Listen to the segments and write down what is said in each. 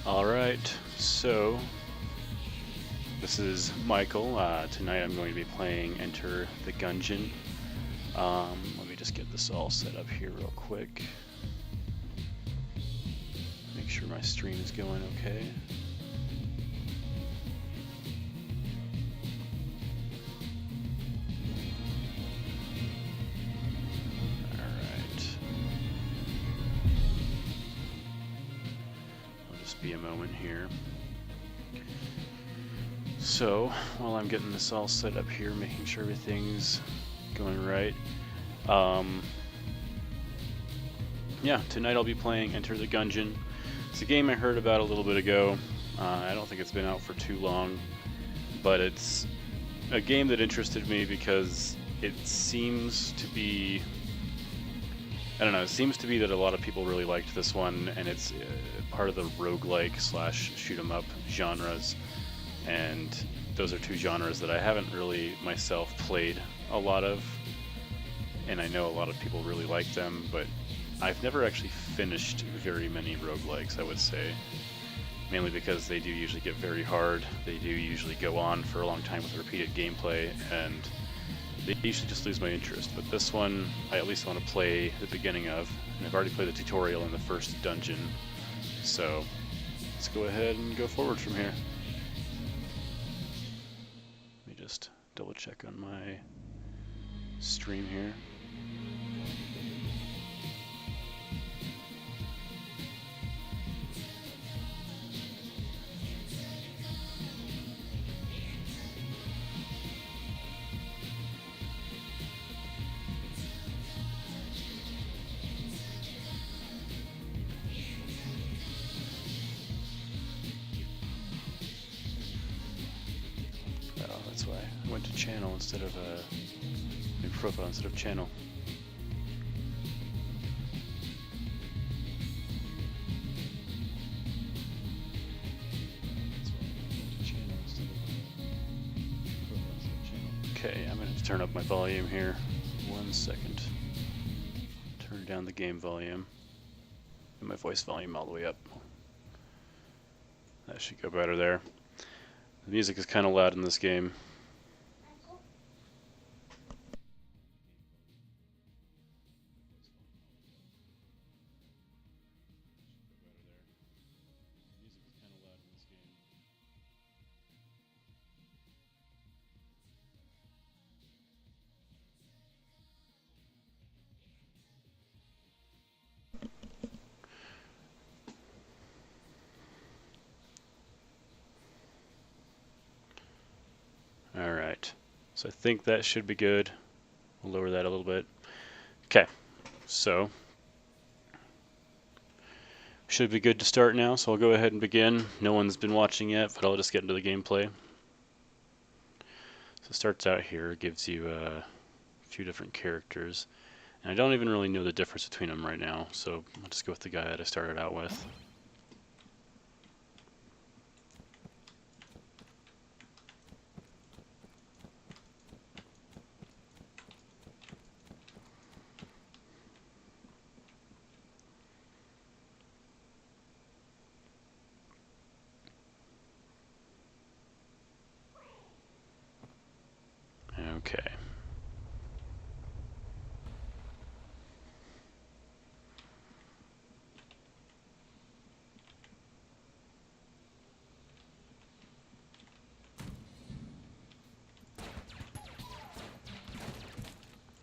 Alright, so this is Michael. Tonight I'm going to be playing Enter the Gungeon. Let me just get this all set up here real quick. Make sure my stream is going okay. Be a moment here. So while I'm getting this all set up here, making sure everything's going right, yeah, tonight I'll be playing Enter the Gungeon. It's a game I heard about a little bit ago. I don't think it's been out for too long, but it's a game that interested me because it seems to be, I don't know, it seems to be that a lot of people really liked this one, and it's part of the roguelike slash shoot 'em up genres, and those are two genres that I haven't really myself played a lot of, and I know a lot of people really like them, but I've never actually finished very many roguelikes, I would say, mainly because they do usually get very hard, they do usually go on for a long time with repeated gameplay, and they usually just lose my interest. But this one I at least want to play the beginning of, and I've already played the tutorial in the first dungeon, so let's go ahead and go forward from here. Let me just double check on my stream here. That's why I went to channel instead of new profile instead of channel. Okay, I'm going to turn up my volume here. 1 second. Turn down the game volume. And my voice volume all the way up. That should go better there. The music is kind of loud in this game. Alright, so I think that should be good. We'll lower that a little bit. Okay, so should be good to start now, so I'll go ahead and begin. No one's been watching yet, but I'll just get into the gameplay. So it starts out here, it gives you a few different characters, and I don't even really know the difference between them right now, so I'll just go with the guy that I started out with. Okay.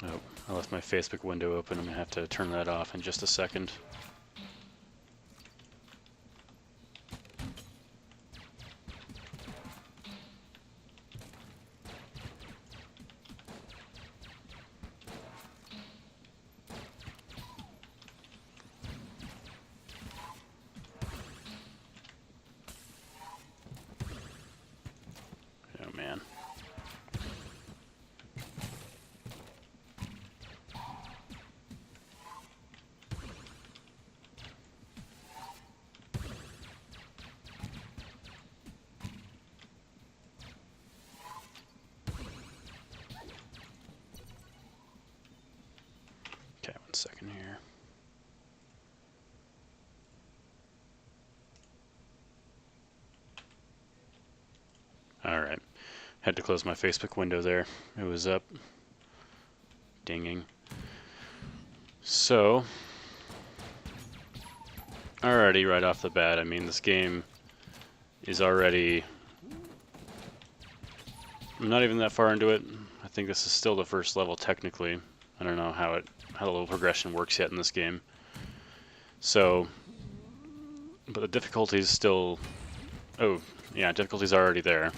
Oh, I left my Facebook window open. I'm going to have to turn that off in just a second. Oh man. Okay, 1 second here. Had to close my Facebook window there. It was up. Dinging. So, already right off the bat, I mean, this game is already... I'm not even that far into it. I think this is still the first level technically. I don't know how the level progression works yet in this game. So, but the difficulty is still... Oh, yeah, difficulty's already there.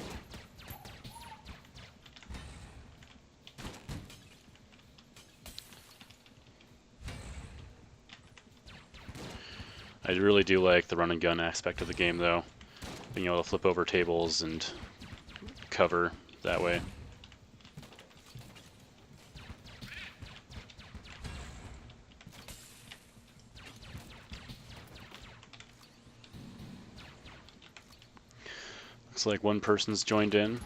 I really do like the run and gun aspect of the game, though. Being able to flip over tables and cover that way. Looks like one person's joined in.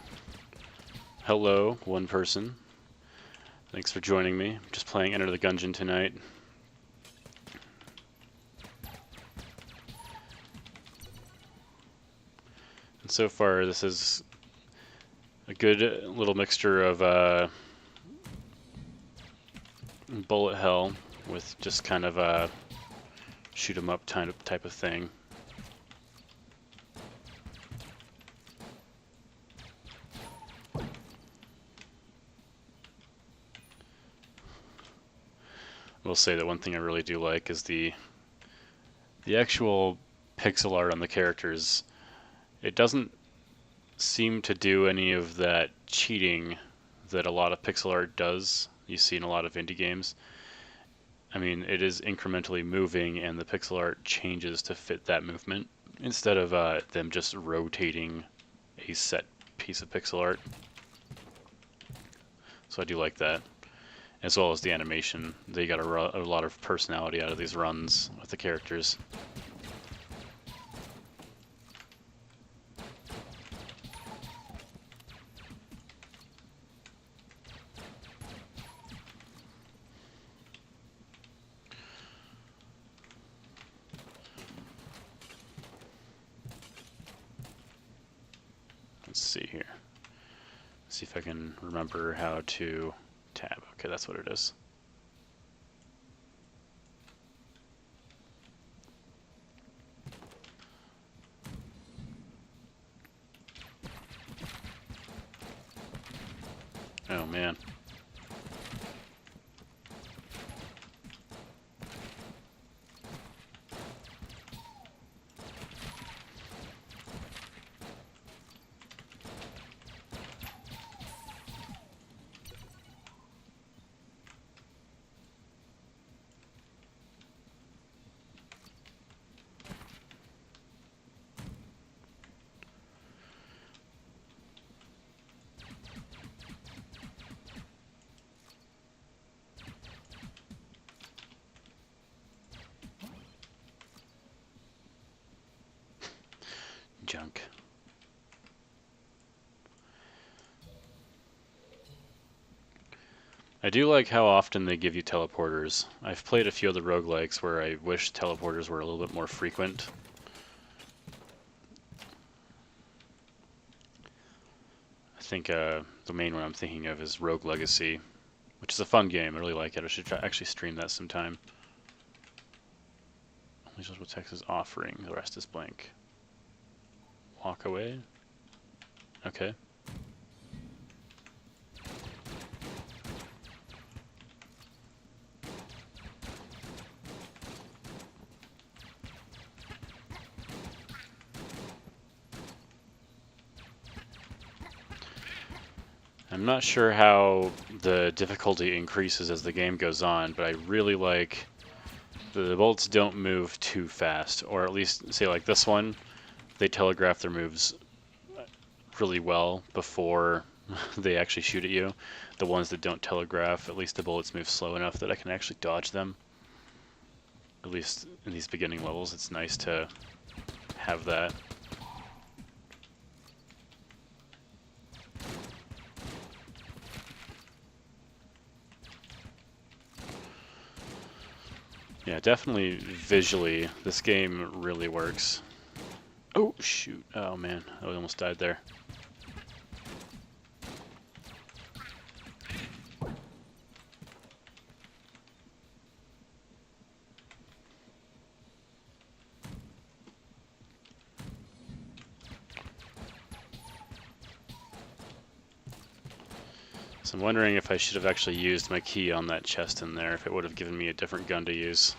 Hello, one person. Thanks for joining me. I'm just playing Enter the Gungeon tonight. And so far, this is a good little mixture of bullet hell with just kind of a shoot 'em up type of thing. I will say that one thing I really do like is the actual pixel art on the characters. It doesn't seem to do any of that cheating that a lot of pixel art does. You see in a lot of indie games. I mean, it is incrementally moving, and the pixel art changes to fit that movement instead of them just rotating a set piece of pixel art. So I do like that, as well as the animation. They got a lot of personality out of these runs with the characters. Let's see here. See if I can remember how to tab. Okay, that's what it is. Oh man. Junk. I do like how often they give you teleporters. I've played a few of the roguelikes where I wish teleporters were a little bit more frequent. I think the main one I'm thinking of is Rogue Legacy, which is a fun game. I really like it. I should actually stream that sometime. Only shows what text is offering. The rest is blank. Walk away. Okay. I'm not sure how the difficulty increases as the game goes on, but I really like the bullets don't move too fast, or at least say like this one, they telegraph their moves really well before they actually shoot at you. The ones that don't telegraph, at least the bullets move slow enough that I can actually dodge them. At least in these beginning levels, it's nice to have that. Yeah, definitely visually, this game really works. Oh, shoot. Oh, man. I almost died there. So I'm wondering if I should have actually used my key on that chest in there, if it would have given me a different gun to use.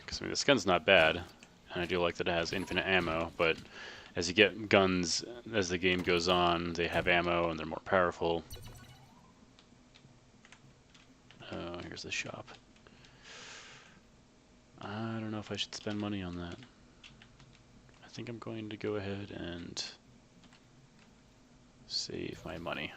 Because I mean, this gun's not bad, and I do like that it has infinite ammo, but as you get guns, as the game goes on, they have ammo and they're more powerful. Here's the shop. I don't know if I should spend money on that. I think I'm going to go ahead and save my money.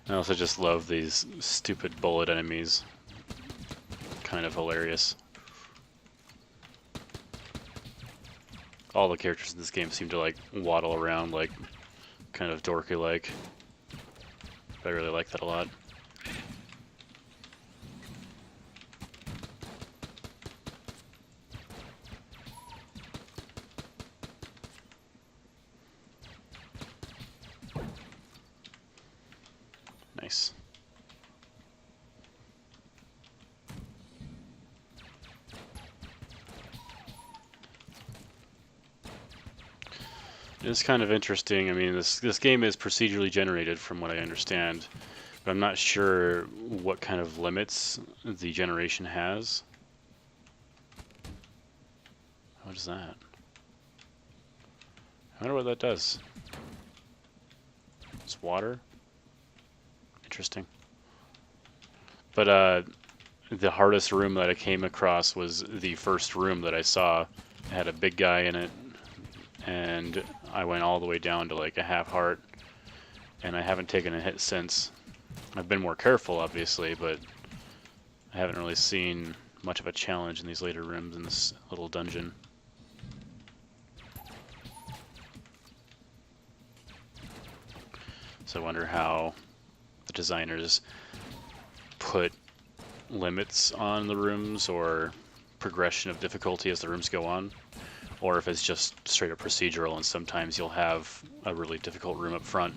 I also just love these stupid bullet enemies. Kind of hilarious. All the characters in this game seem to like waddle around like kind of dorky like. I really like that a lot. Nice. It's kind of interesting. I mean, this game is procedurally generated from what I understand, but I'm not sure what kind of limits the generation has. What is that? I wonder what that does. It's water? Interesting. But the hardest room that I came across was the first room that I saw. It had a big guy in it, and I went all the way down to like a half heart, and I haven't taken a hit since. I've been more careful, obviously, but I haven't really seen much of a challenge in these later rooms in this little dungeon. So I wonder how the designers put limits on the rooms or progression of difficulty as the rooms go on, or if it's just straight up procedural and sometimes you'll have a really difficult room up front.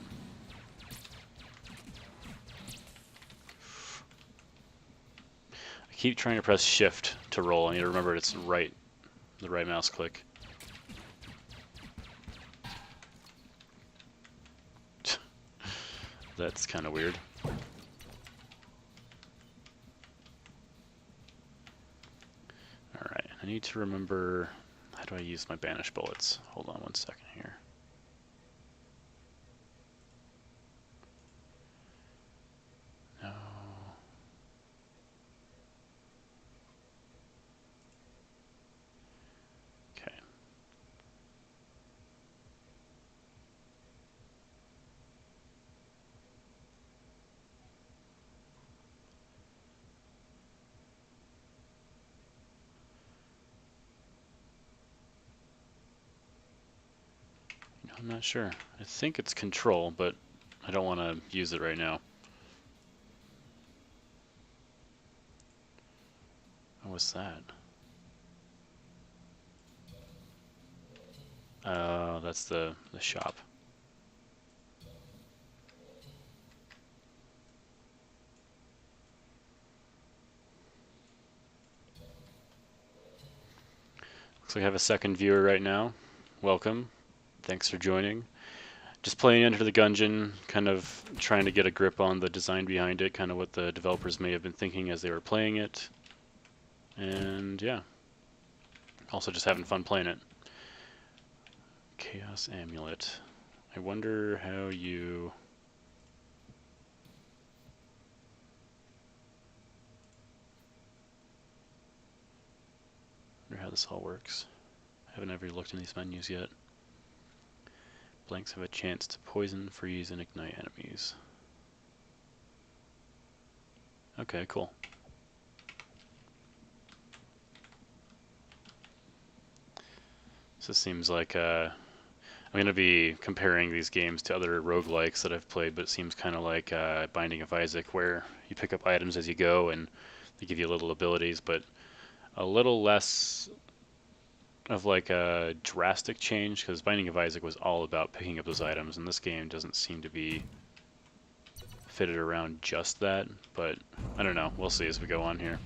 I keep trying to press shift to roll. I need to remember it's the right mouse click. That's kind of weird. Alright, I need to remember, how do I use my banish bullets? Hold on one second here. No. Okay. I'm not sure. I think it's control, but I don't want to use it right now. Oh, what's that? Oh, that's the shop. Looks like I have a second viewer right now. Welcome. Thanks for joining. Just playing Enter the Gungeon, kind of trying to get a grip on the design behind it, kind of what the developers may have been thinking as they were playing it. And yeah, also just having fun playing it. Chaos Amulet. I wonder how you... I wonder how this all works. I haven't ever looked in these menus yet. Blanks have a chance to poison, freeze, and ignite enemies. Okay, cool. So this seems like I'm going to be comparing these games to other roguelikes that I've played, but it seems kind of like Binding of Isaac, where you pick up items as you go and they give you little abilities, but a little less of like a drastic change, because Binding of Isaac was all about picking up those items, and this game doesn't seem to be fitted around just that, but I don't know. We'll see as we go on here.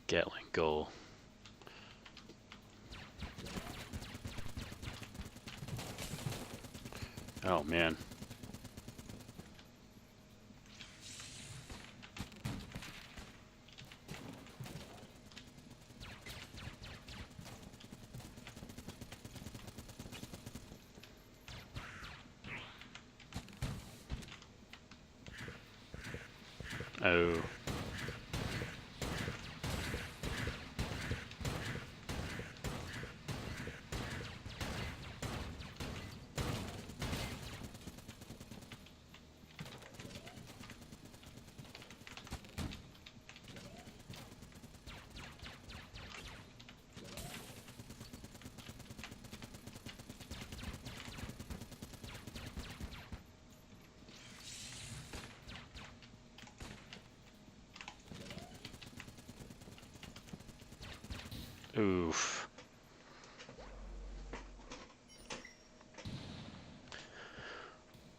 Gatling goal. Oh man. Oh. Oof.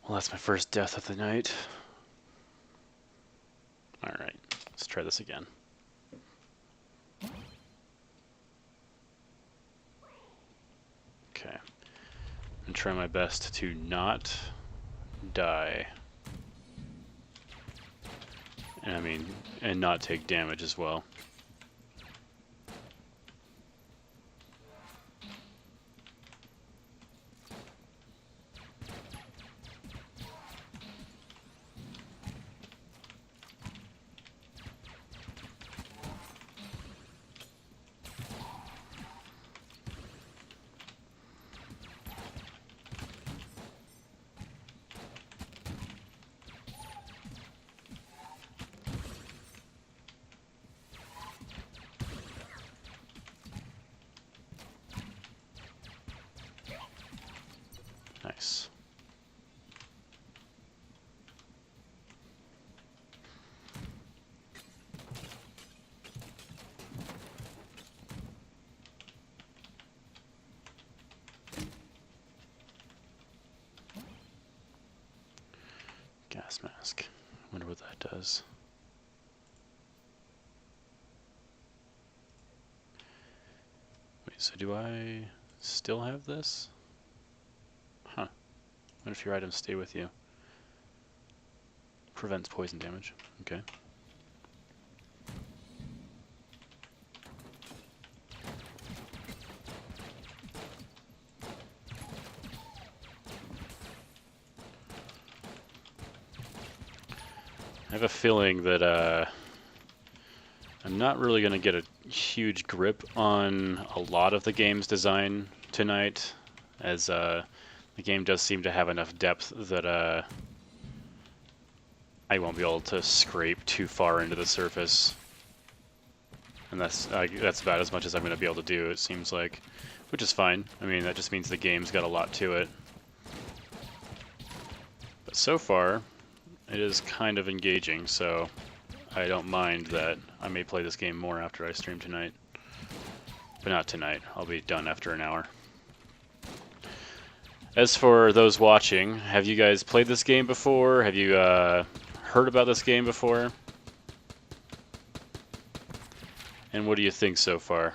Well, that's my first death of the night. Alright, let's try this again. Okay. And try my best to not die. And not take damage as well. Nice. Gas mask. Wonder what that does. Wait, so do I still have this? Huh. What if your items stay with you? Prevents poison damage. Okay. I have a feeling that I'm not really going to get a huge grip on a lot of the game's design tonight, as the game does seem to have enough depth that I won't be able to scrape too far into the surface. And that's about as much as I'm going to be able to do, it seems like. Which is fine. I mean, that just means the game's got a lot to it. But so far, it is kind of engaging, so I don't mind that I may play this game more after I stream tonight. But not tonight. I'll be done after an hour. As for those watching, have you guys played this game before? Have you heard about this game before? And what do you think so far?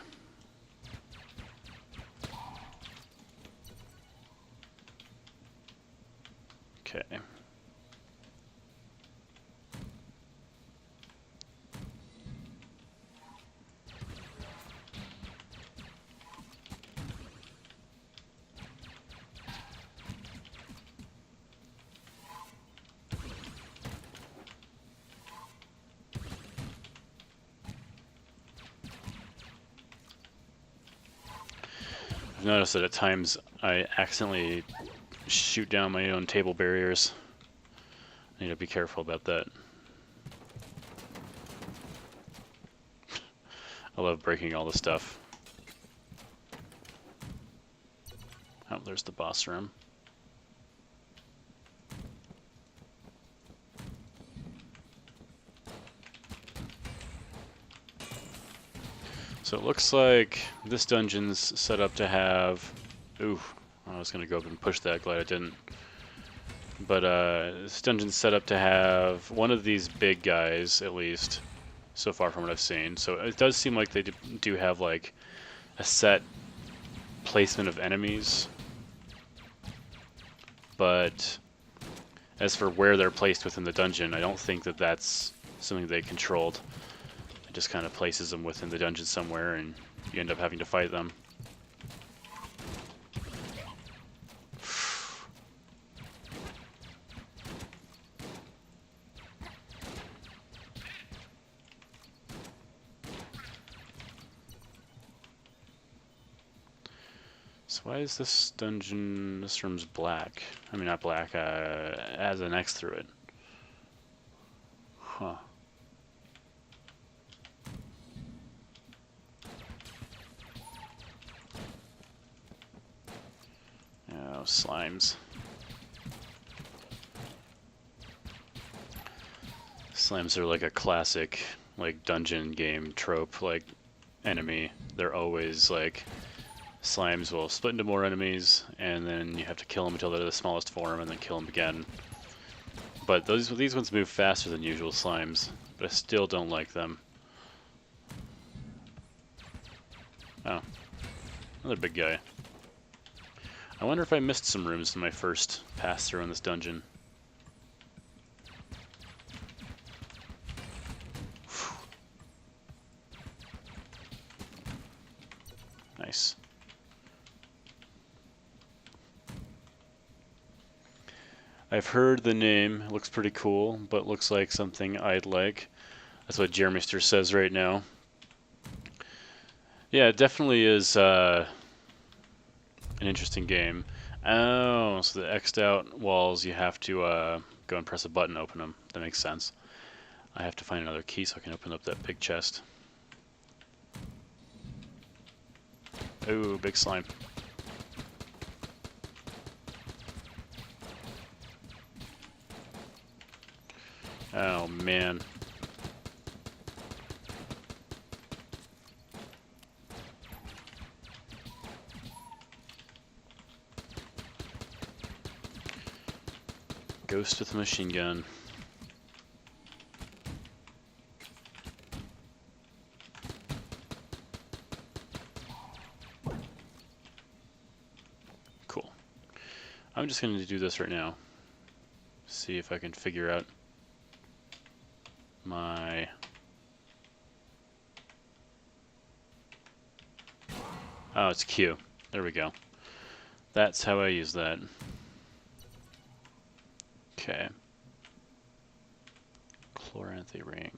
Okay. I've noticed that at times I accidentally shoot down my own table barriers. I need to be careful about that. I love breaking all the stuff. Oh, there's the boss room. So it looks like this dungeon's set up to have... Ooh, I was going to go up and push that, glad I didn't. But this dungeon's set up to have one of these big guys, at least, so far from what I've seen. So it does seem like they do have like a set placement of enemies. But as for where they're placed within the dungeon, I don't think that that's something they controlled. It just kind of places them within the dungeon somewhere, and you end up having to fight them. So why is this dungeon, this room's black? I mean, not black, has an X through it. Huh. Oh, slimes. Slimes are like a classic, like, dungeon game trope, like, enemy. They're always, like, slimes will split into more enemies, and then you have to kill them until they're the smallest form, and then kill them again. But these ones move faster than usual slimes, but I still don't like them. Oh, another big guy. I wonder if I missed some rooms in my first pass through in this dungeon. Nice. I've heard the name. It looks pretty cool, but looks like something I'd like. That's what Jeremister says right now. Yeah, it definitely is an interesting game. Oh, so the X'd out walls, you have to go and press a button to open them. That makes sense. I have to find another key so I can open up that big chest. Ooh, big slime. Oh, man. Ghost with a machine gun. Cool. I'm just going to do this right now. See if I can figure out my... Oh, it's Q. There we go. That's how I use that. Okay. Chloranthy ring.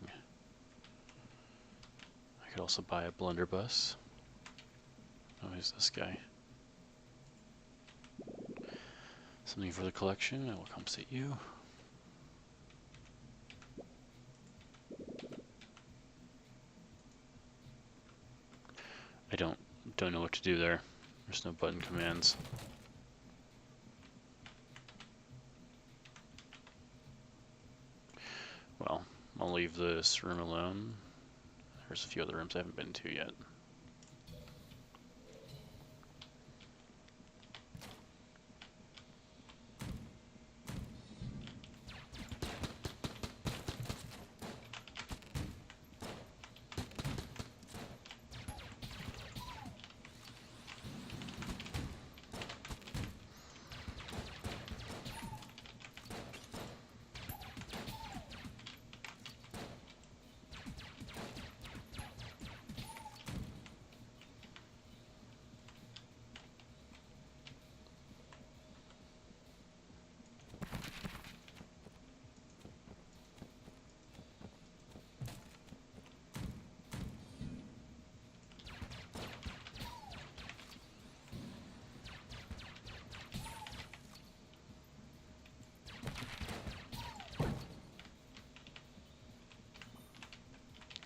I could also buy a blunderbuss. Oh, who's this guy? Something for the collection. I will compensate you. I don't know what to do there. There's no button commands. Well, I'll leave this room alone. There's a few other rooms I haven't been to yet.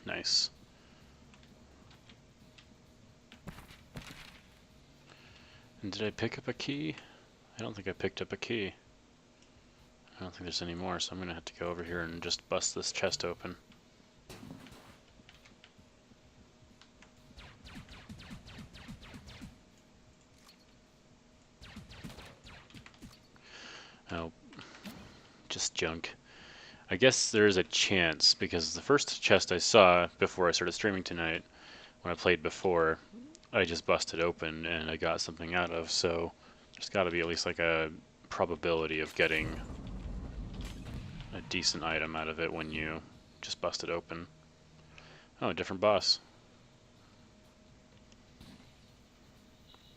Nice. And did I pick up a key? I don't think I picked up a key. I don't think there's any more, so I'm gonna have to go over here and just bust this chest open. Oh, just junk. I guess there is a chance, because the first chest I saw before I started streaming tonight, when I played before, I just busted open and I got something out of, so there's got to be at least like a probability of getting a decent item out of it when you just bust it open. Oh, a different boss.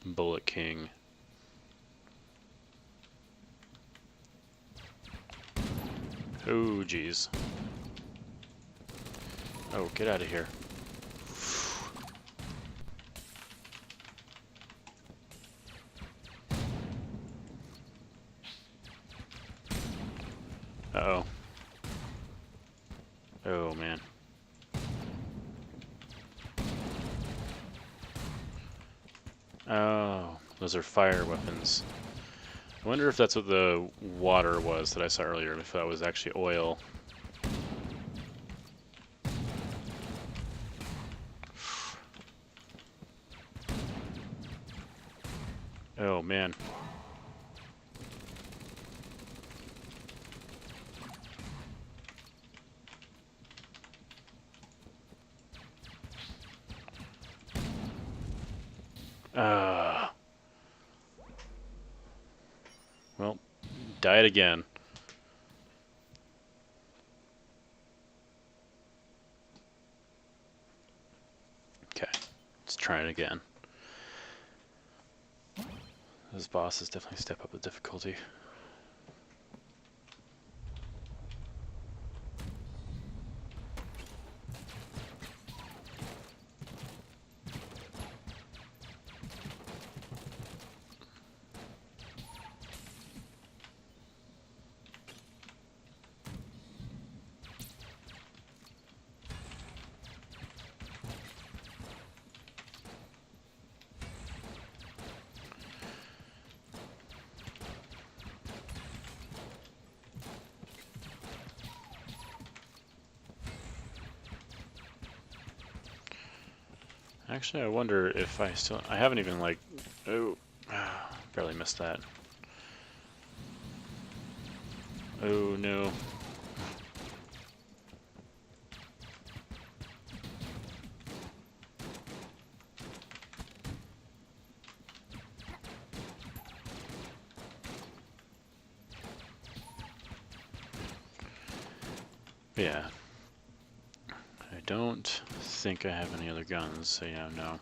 Bullet King. Oh, jeez. Oh, get out of here. Uh-oh. Oh, man. Oh, those are fire weapons. I wonder if that's what the water was that I saw earlier, if that was actually oil. Oh, man. Well, died again. Okay, let's try it again. Those bosses definitely step up the difficulty. Actually, I wonder if I haven't even like, oh, barely missed that. Oh no. Yeah. I don't think I have any other guns, so yeah, no.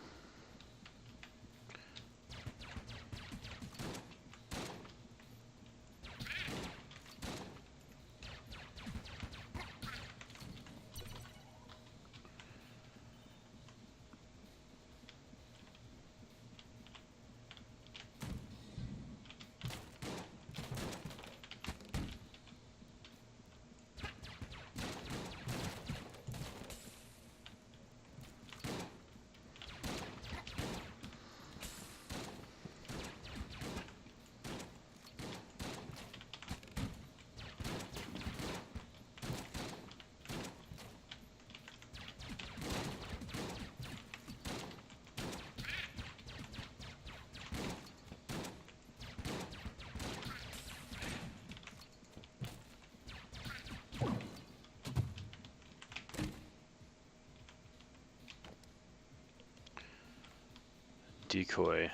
Decoy.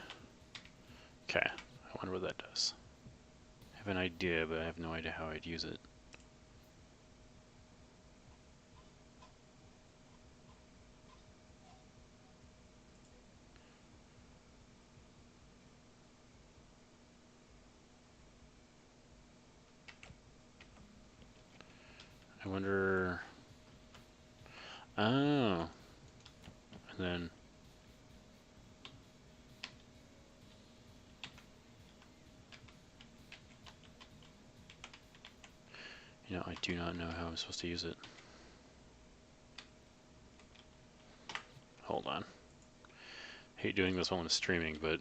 Okay, I wonder what that does. I have an idea, but I have no idea how I'd use it. I wonder... Oh. And then... You know, I do not know how I'm supposed to use it. Hold on. Hate doing this while I'm streaming, but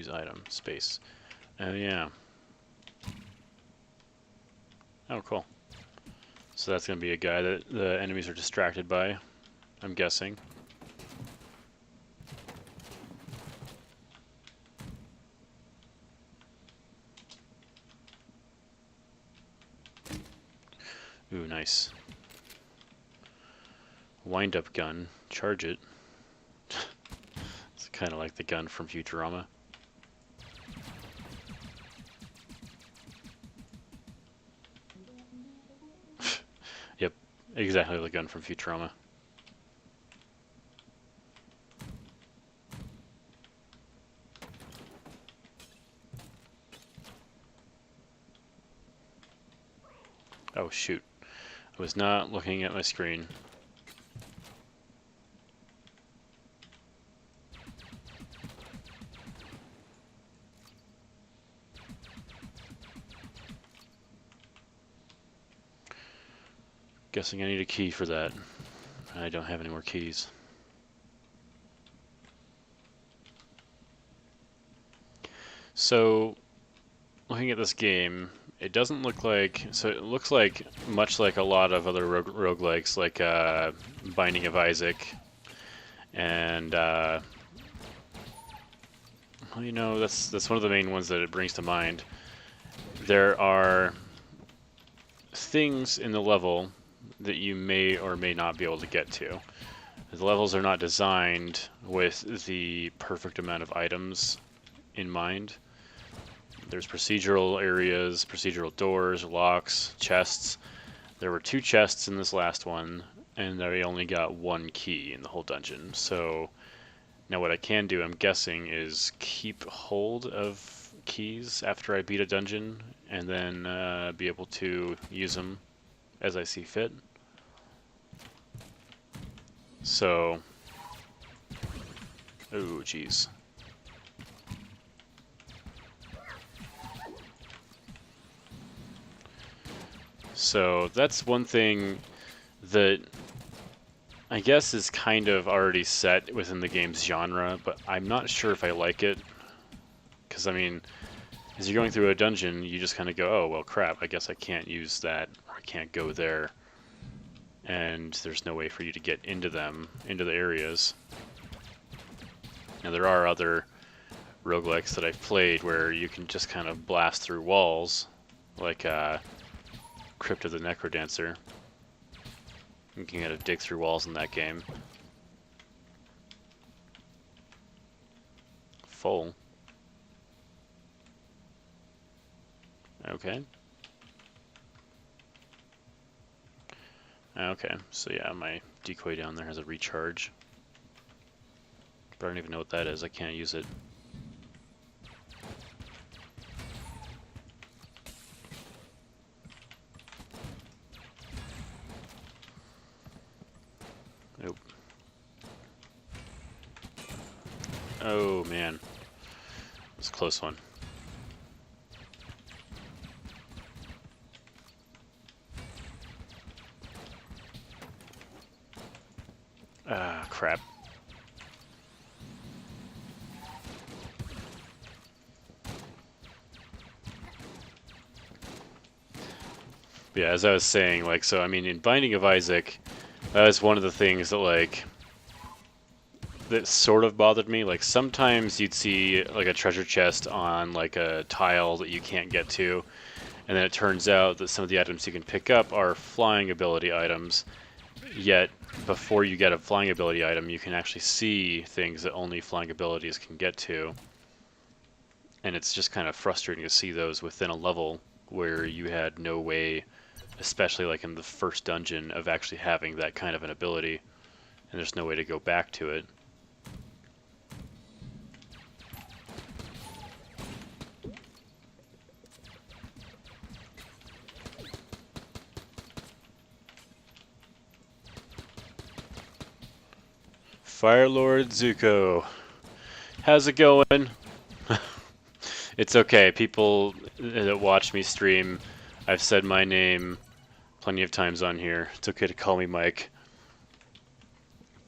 Use item. Space. Oh, yeah. Oh, cool. So that's going to be a guy that the enemies are distracted by, I'm guessing. Ooh, nice. Wind-up gun. Charge it. It's kind of like the gun from Futurama. Yep, exactly the gun from Futurama. Oh, shoot. I was not looking at my screen. Guessing I need a key for that. I don't have any more keys. So, looking at this game, it doesn't look like... So it looks like, much like a lot of other roguelikes, like Binding of Isaac, and... well, you know, that's one of the main ones that it brings to mind. There are things in the level that you may or may not be able to get to. The levels are not designed with the perfect amount of items in mind. There's procedural areas, procedural doors, locks, chests. There were 2 chests in this last one, and they only got 1 key in the whole dungeon. So now what I can do, I'm guessing, is keep hold of keys after I beat a dungeon, and then be able to use them as I see fit. So, oh geez. So that's one thing that I guess is kind of already set within the game's genre, but I'm not sure if I like it. Because, I mean, as you're going through a dungeon, you just kind of go, oh, well, crap, I guess I can't use that, or I can't go there. And there's no way for you to get into them, into the areas. Now, there are other roguelikes that I've played where you can just kind of blast through walls, like Crypt of the Necrodancer. You can kind of dig through walls in that game. Full. Okay. Okay, so yeah, my decoy down there has a recharge. But I don't even know what that is. I can't use it. Nope. Oh, man. It was a close one. Ah, crap. Yeah, as I was saying, like, so, I mean, in Binding of Isaac, that was one of the things that, like, that sort of bothered me. Like, sometimes you'd see, like, a treasure chest on, like, a tile that you can't get to, and then it turns out that some of the items you can pick up are flying ability items, yet before you get a flying ability item, you can actually see things that only flying abilities can get to. And it's just kind of frustrating to see those within a level where you had no way, especially like in the first dungeon, of actually having that kind of an ability, and there's no way to go back to it. Firelord Zuko, how's it going? It's okay, people that watch me stream, I've said my name plenty of times on here. It's okay to call me Mike.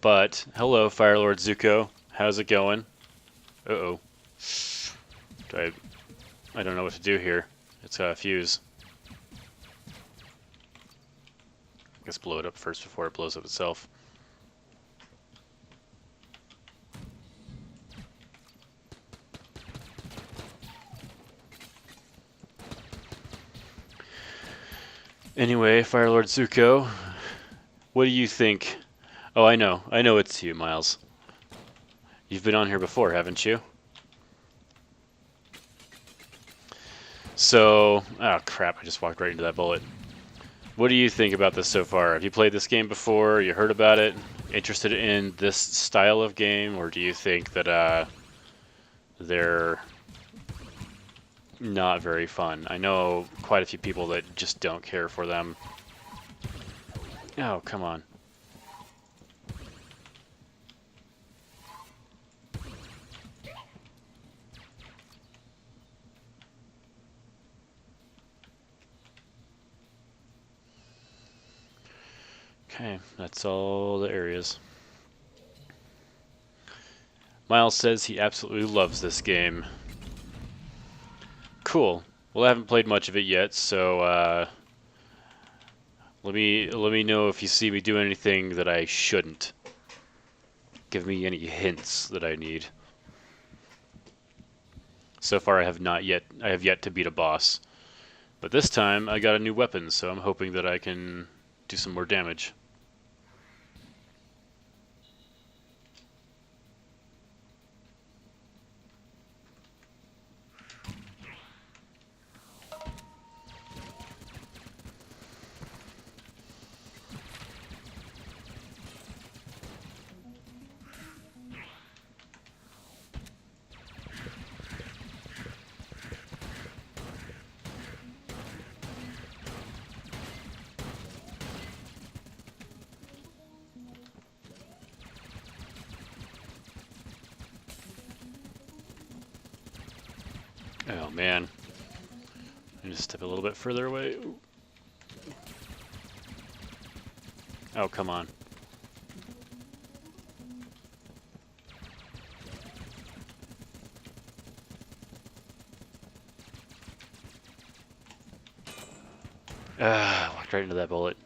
But, hello Firelord Zuko, how's it going? Uh-oh. I don't know what to do here. It's got a fuse. I guess blow it up first before it blows up itself. Anyway, Firelord Zuko, what do you think? Oh, I know it's you, Miles. You've been on here before, haven't you? So, oh crap, I just walked right into that bullet. What do you think about this so far? Have you played this game before? You heard about it? Interested in this style of game? Or do you think that they're not very fun? I know quite a few people that just don't care for them. Oh, come on. Okay, that's all the areas. Miles says he absolutely loves this game. Cool. Well, I haven't played much of it yet, so let me know if you see me do anything that I shouldn't. Give me any hints that I need. So far, I have yet to beat a boss, but this time I got a new weapon, so I'm hoping that I can do some more damage. Oh man. I need to step a little bit further away. Ooh. Oh, come on. Walked right into that bullet.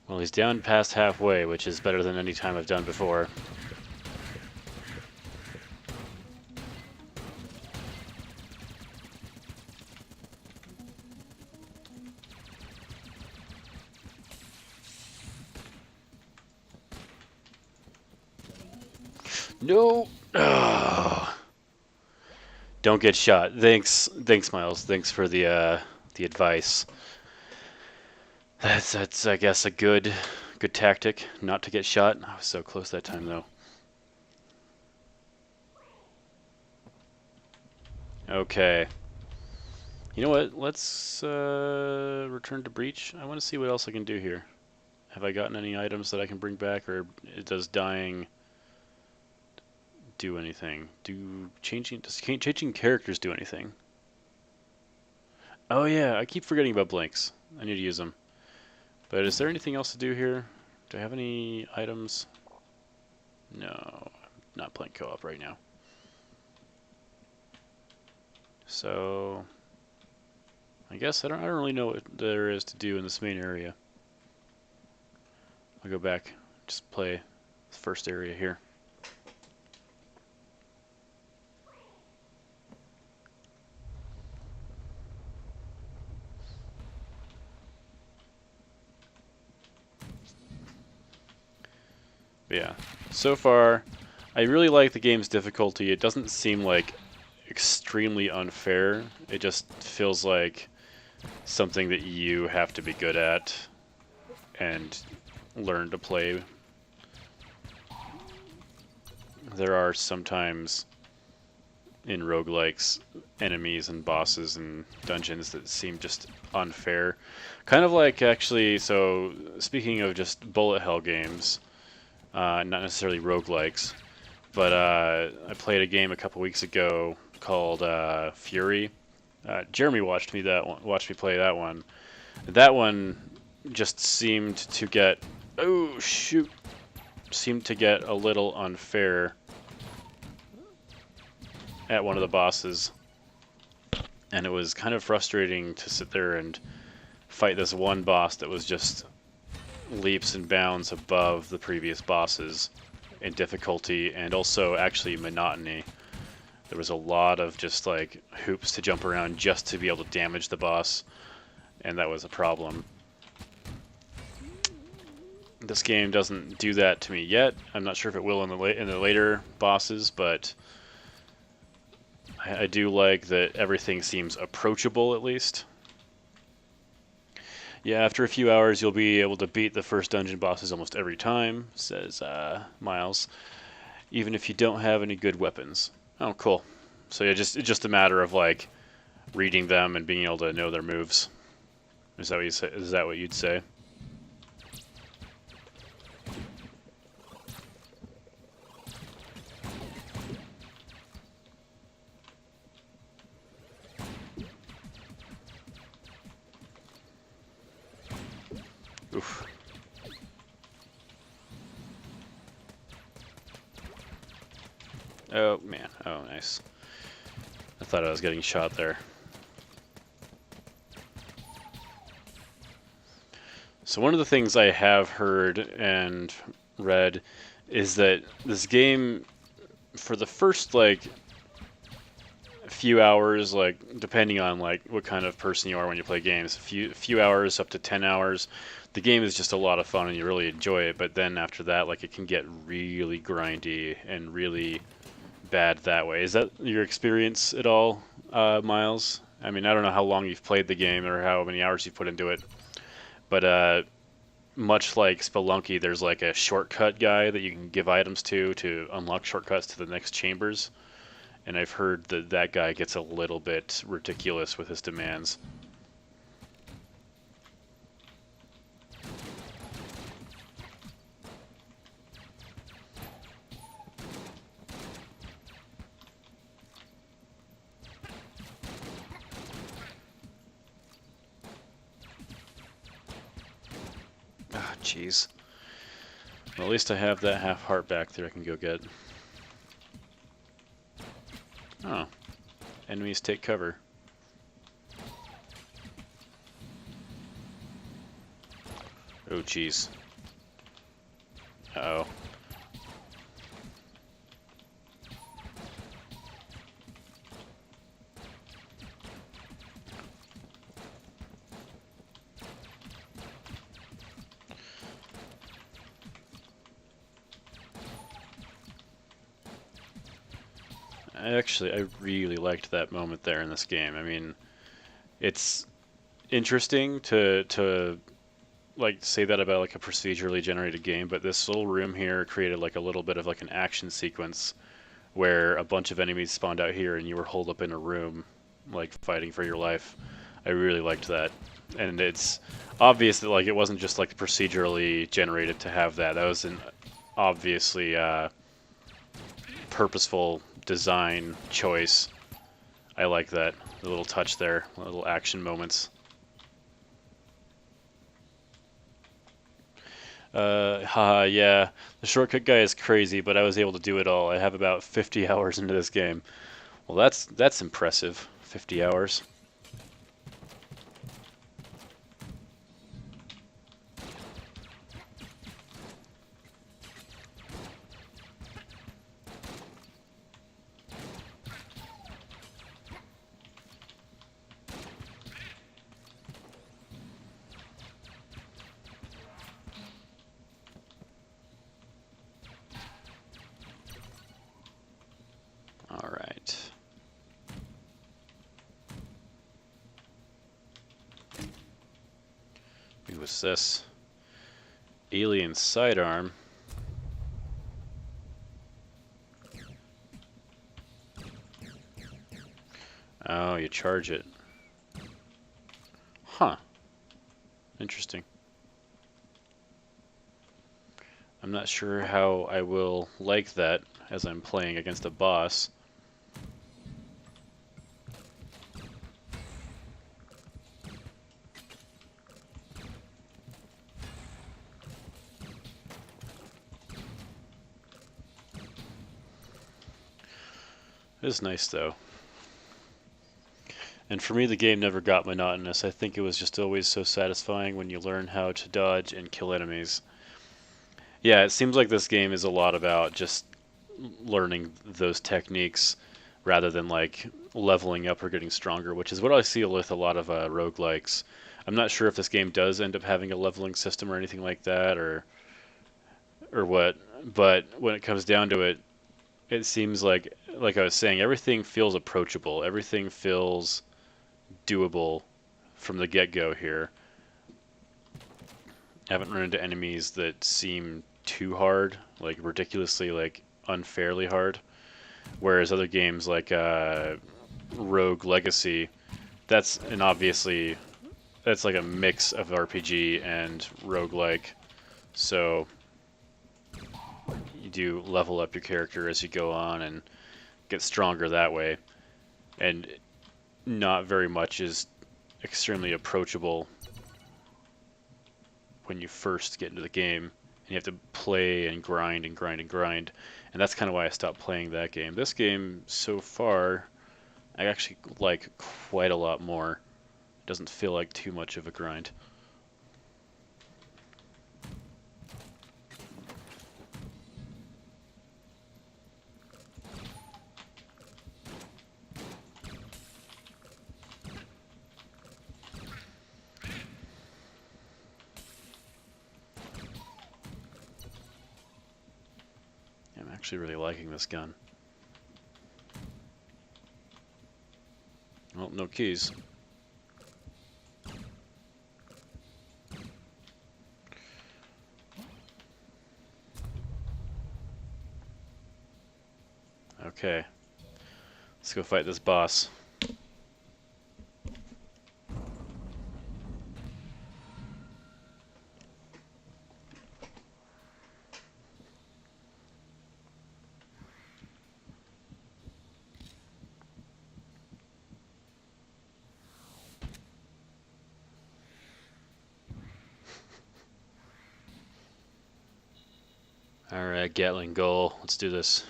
Well, he's down past halfway, which is better than any time I've done before. No! Oh. Don't get shot. Thanks, Miles. Thanks for the advice. That's I guess a good tactic, not to get shot. I was so close that time though. Okay. You know what? Let's return to Breach. I want to see what else I can do here. Have I gotten any items that I can bring back, or does dying do anything? Does changing characters do anything? Oh yeah, I keep forgetting about blinks. I need to use them. But is there anything else to do here? Do I have any items? No, I'm not playing co-op right now. So I guess I don't really know what there is to do in this main area. I'll go back, just play the first area here. But yeah, so far, I really like the game's difficulty. It doesn't seem like extremely unfair. It just feels like something that you have to be good at and learn to play. There are sometimes in roguelikes enemies and bosses and dungeons that seem just unfair. Kind of like, actually, so speaking of just bullet hell games, not necessarily roguelikes, but I played a game a couple weeks ago called Fury. Jeremy watched me play that one. That one just seemed to get seemed to get a little unfair. at one of the bosses, and it was kind of frustrating to sit there and fight this one boss that was just leaps and bounds above the previous bosses in difficulty and also actually monotony. There was a lot of just like hoops to jump around just to be able to damage the boss, and that was a problem. This game doesn't do that to me yet. I'm not sure if it will in the later bosses, but I do like that everything seems approachable at least. Yeah, after a few hours, you'll be able to beat the first dungeon bosses almost every time, says Miles, even if you don't have any good weapons. Oh, cool. So yeah, it's just a matter of like reading them and being able to know their moves. Is that what you say? Is that what you'd say? Oof. Oh, man. Oh, nice. I thought I was getting shot there. So one of the things I have heard and read is that this game, for the first, like, few hours, like, depending on, like, what kind of person you are when you play games, a few hours up to 10 hours, the game is just a lot of fun and you really enjoy it, but then after that, like, it can get really grindy and really bad that way. Is that your experience at all, Miles? I mean, I don't know how long you've played the game or how many hours you've put into it, but much like Spelunky, there's like a shortcut guy that you can give items to unlock shortcuts to the next chambers, and I've heard that that guy gets a little bit ridiculous with his demands. Ah, jeez. Well, at least I have that half heart back there I can go get. Oh. Enemies take cover. Oh, jeez. Uh-oh. I really liked that moment there in this game. I mean, it's interesting to like say that about like a procedurally generated game, but this little room here created like a little bit of like an action sequence where a bunch of enemies spawned out here and you were holed up in a room like fighting for your life. I really liked that. And it's obvious that like it wasn't just like procedurally generated to have that. That was an obviously purposeful design choice. I like that. The little touch there, little action moments. Yeah. The shortcut guy is crazy, but I was able to do it all. I have about 50 hours into this game. Well, that's impressive. 50 hours. All right. What's this? Alien sidearm. Oh, you charge it. Huh. Interesting. I'm not sure how I will like that as I'm playing against a boss. It is nice though. And for me, the game never got monotonous. I think it was just always so satisfying when you learn how to dodge and kill enemies. Yeah, it seems like this game is a lot about just learning those techniques rather than like leveling up or getting stronger, which is what I see with a lot of roguelikes. I'm not sure if this game does end up having a leveling system or anything like that, or what. But when it comes down to it, it seems like I was saying, everything feels approachable. Everything feels doable from the get-go here. I haven't run into enemies that seem too hard, like ridiculously, like unfairly hard. Whereas other games like Rogue Legacy, obviously that's like a mix of RPG and roguelike. So you do level up your character as you go on and get stronger that way. And not very much is extremely approachable when you first get into the game, and you have to play and grind and grind and grind. And that's kind of why I stopped playing that game. This game, so far, I actually like quite a lot more. It doesn't feel like too much of a grind. I'm actually really liking this gun. Well, no keys. Okay. Let's go fight this boss. Alright, Gatling goal. Let's do this.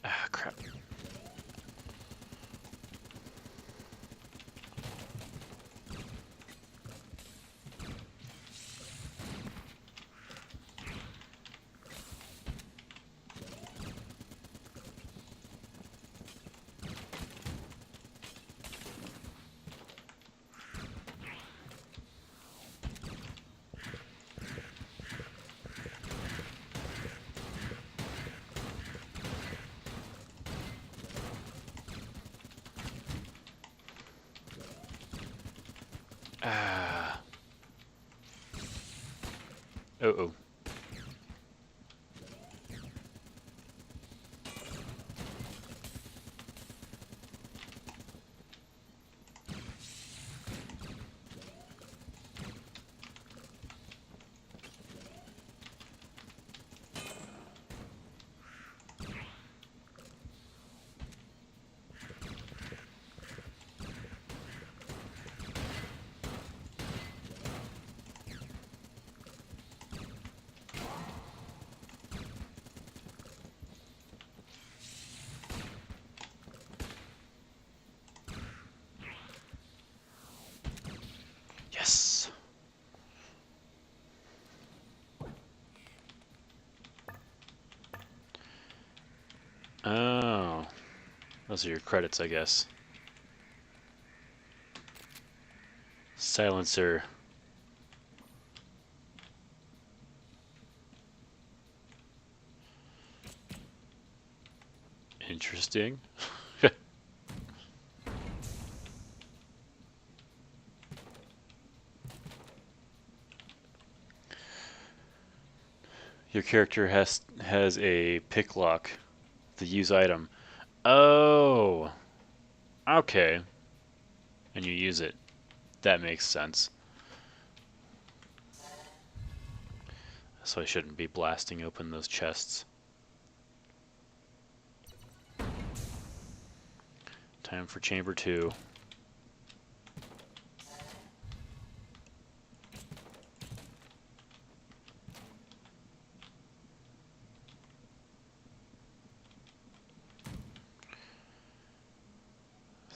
Ah, crap. Ah. Uh-oh. Yes. Oh. Those are your credits, I guess. Silencer. Interesting. Your character has a pick lock, the use item. Oh, okay. And you use it. That makes sense. So I shouldn't be blasting open those chests. Time for chamber 2.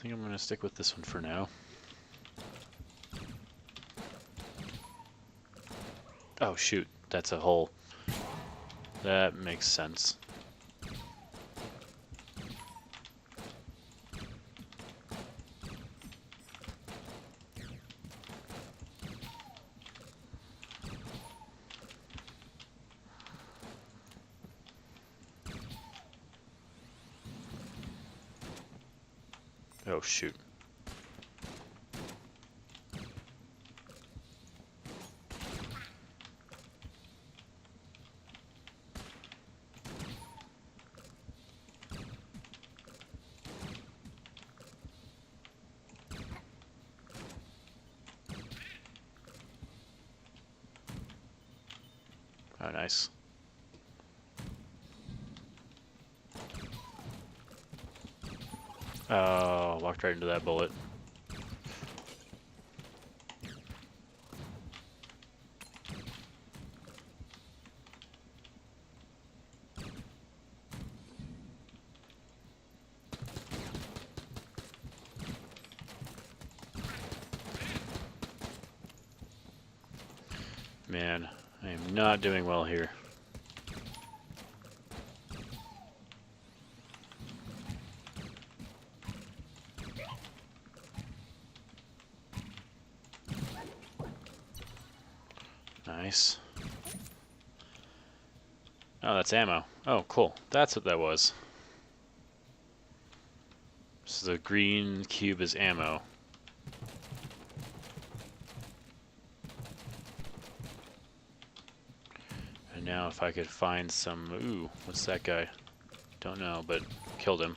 think I'm going to stick with this one for now. Oh shoot, that's a hole. That makes sense. Oh shoot. Oh, nice. Oh, walked right into that bullet. Man, I am not doing well here. Nice. Oh, that's ammo. Oh, cool. That's what that was. So the green cube is ammo. And now if I could find some... Ooh, what's that guy? Don't know, but killed him.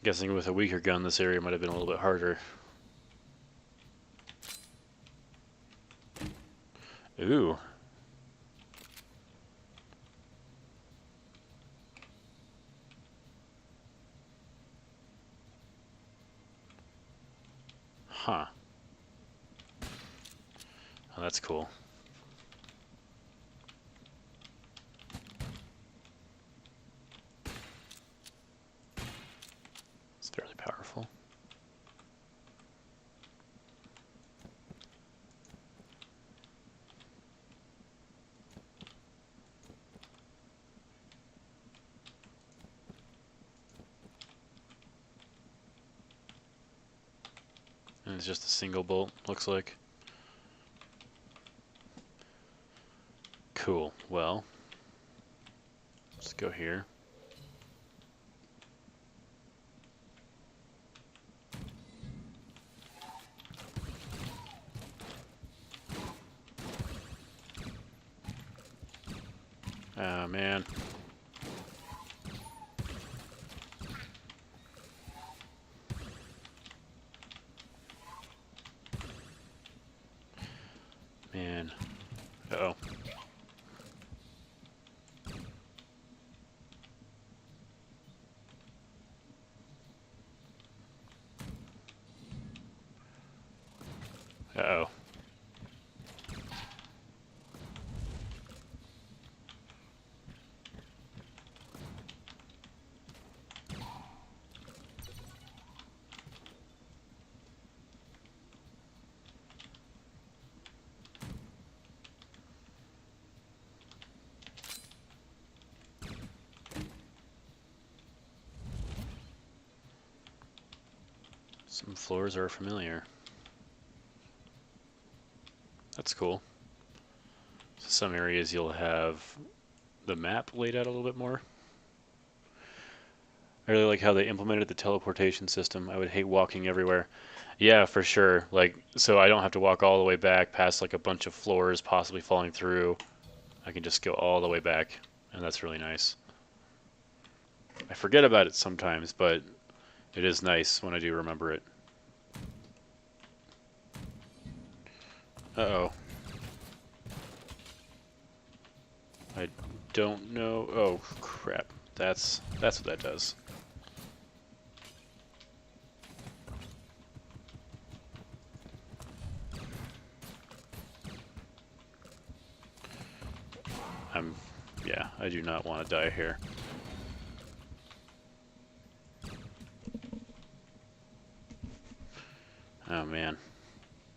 Guessing with a weaker gun, this area might have been a little bit harder. Ooh. Huh. Oh, that's cool. It's fairly powerful. And it's just a single bolt, looks like. Cool. Well, let's go here. Oh, man. Man. Uh-oh. Uh-oh. Some floors are familiar. That's cool. So some areas you'll have the map laid out a little bit more. I really like how they implemented the teleportation system. I would hate walking everywhere. Yeah, for sure. Like, so I don't have to walk all the way back past like a bunch of floors possibly falling through. I can just go all the way back, and that's really nice. I forget about it sometimes, but it is nice when I do remember it. Uh-oh. I don't know. Oh, crap. That's what that does. I'm yeah, I do not want to die here. Oh man.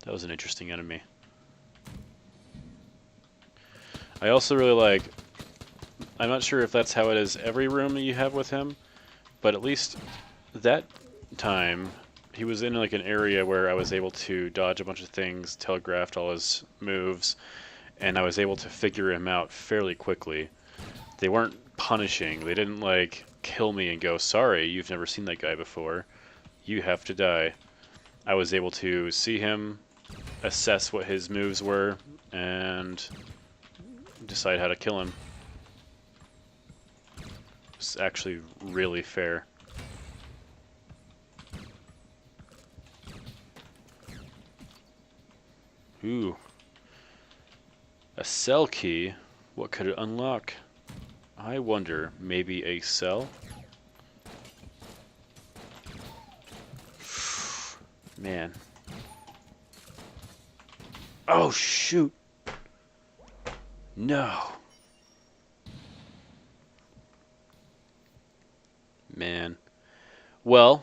That was an interesting enemy. I also really like, I'm not sure if that's how it is every room that you have with him, but at least that time he was in like an area where I was able to dodge a bunch of things, telegraphed all his moves, and I was able to figure him out fairly quickly. They weren't punishing. They didn't like kill me and go, "Sorry, you've never seen that guy before. You have to die." I was able to see him, assess what his moves were, and decide how to kill him. It's actually really fair. Ooh. A cell key? What could it unlock? I wonder, maybe a cell? Man. Oh, shoot! No! Man. Well,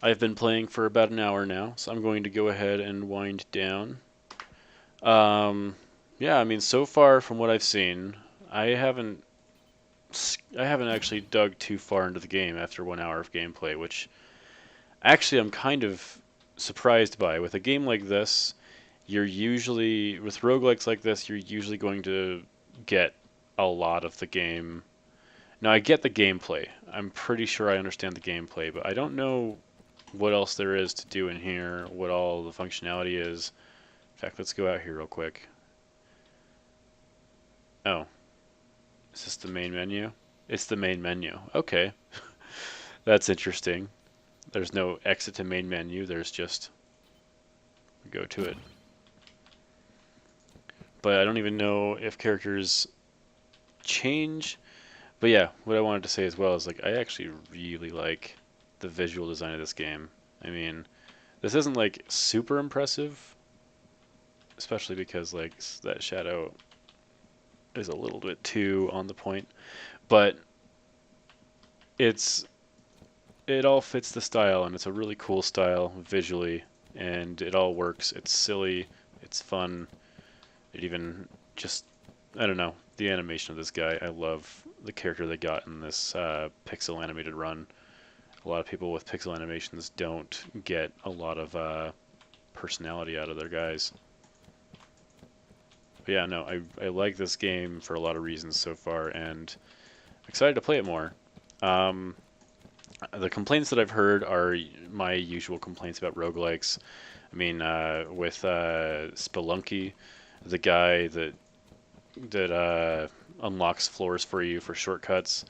I've been playing for about an hour now, so I'm going to go ahead and wind down. Um, yeah, I mean, so far from what I've seen, I haven't I haven't actually dug too far into the game after 1 hour of gameplay, which actually I'm kind of surprised by. With a game like this, you're usually, with roguelikes like this, you're usually going to get a lot of the game. Now, I get the gameplay. I'm pretty sure I understand the gameplay, but I don't know what else there is to do in here, what all the functionality is. In fact, let's go out here real quick. Oh, is this the main menu? It's the main menu. Okay, that's interesting. There's no exit to main menu, there's just go to it. But I don't even know if characters change. But yeah, what I wanted to say as well is like I actually really like the visual design of this game. I mean, this isn't like super impressive, especially because like that shadow is a little bit too on the point, but it's it all fits the style and it's a really cool style visually and it all works. It's silly, it's fun. It even just I don't know, the animation of this guy. I love the character they got in this pixel animated run. A lot of people with pixel animations don't get a lot of personality out of their guys. But yeah, no, I like this game for a lot of reasons so far, and excited to play it more. Um, the complaints that I've heard are my usual complaints about roguelikes. I mean, with Spelunky, the guy that unlocks floors for you for shortcuts,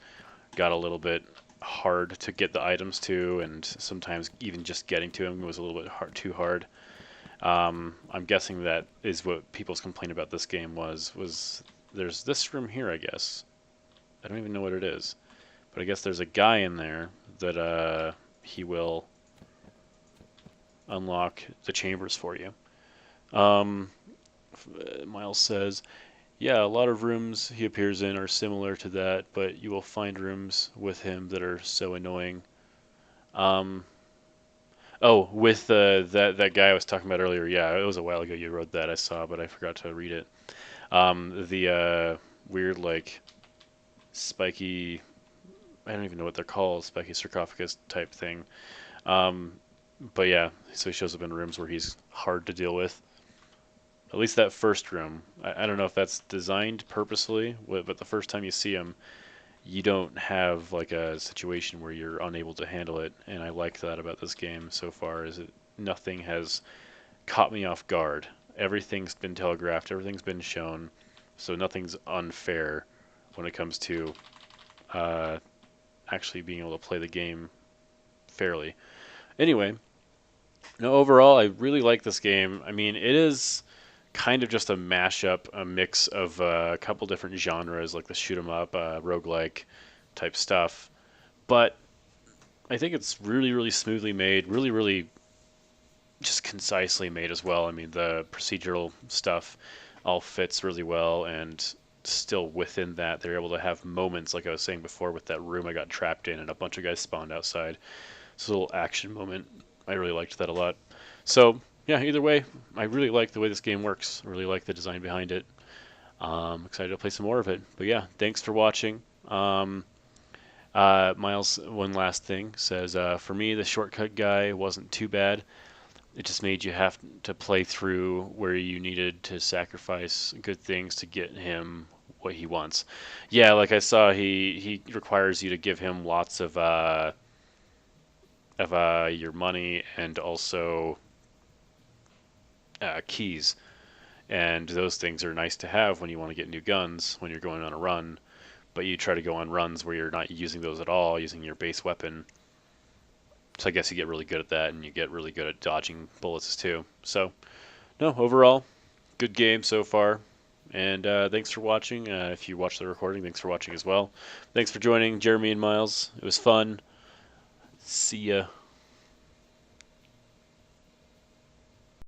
got a little bit hard to get the items to, and sometimes even just getting to him was a little bit too hard. I'm guessing that is what people's complaint about this game was there's this room here, I guess. I don't even know what it is, but I guess there's a guy in there that he will unlock the chambers for you. Um, Miles says, yeah, a lot of rooms he appears in are similar to that, but you will find rooms with him that are so annoying. Um, oh, with that guy I was talking about earlier, yeah, it was a while ago you wrote that I saw, but I forgot to read it. The weird like spiky, I don't even know what they're called, spiky sarcophagus type thing. Um, but yeah, so he shows up in rooms where he's hard to deal with. At least that first room. I don't know if that's designed purposely, but the first time you see him, you don't have like a situation where you're unable to handle it, and I like that about this game so far. Is it nothing has caught me off guard. Everything's been telegraphed, everything's been shown, so nothing's unfair when it comes to uh, actually being able to play the game fairly. Anyway, no, overall, I really like this game. I mean, it is kind of just a mashup, a mix of a couple different genres, like the shoot 'em up, roguelike type stuff. But I think it's really, really smoothly made, really, really just concisely made as well. I mean, the procedural stuff all fits really well, and still within that, they're able to have moments, like I was saying before, with that room I got trapped in and a bunch of guys spawned outside. It's a little action moment. I really liked that a lot. So, yeah, either way, I really like the way this game works. I really like the design behind it. Excited to play some more of it. But yeah, thanks for watching. Miles, one last thing, says, for me, the shortcut guy wasn't too bad. It just made you have to play through where you needed to sacrifice good things to get him what he wants. Yeah, like I saw, he requires you to give him lots of your money and also keys. And those things are nice to have when you want to get new guns when you're going on a run. But you try to go on runs where you're not using those at all, using your base weapon. So I guess you get really good at that, and you get really good at dodging bullets too. So, no, overall, good game so far. And thanks for watching. If you watched the recording, thanks for watching as well. Thanks for joining Jeremy and Miles. It was fun. See ya.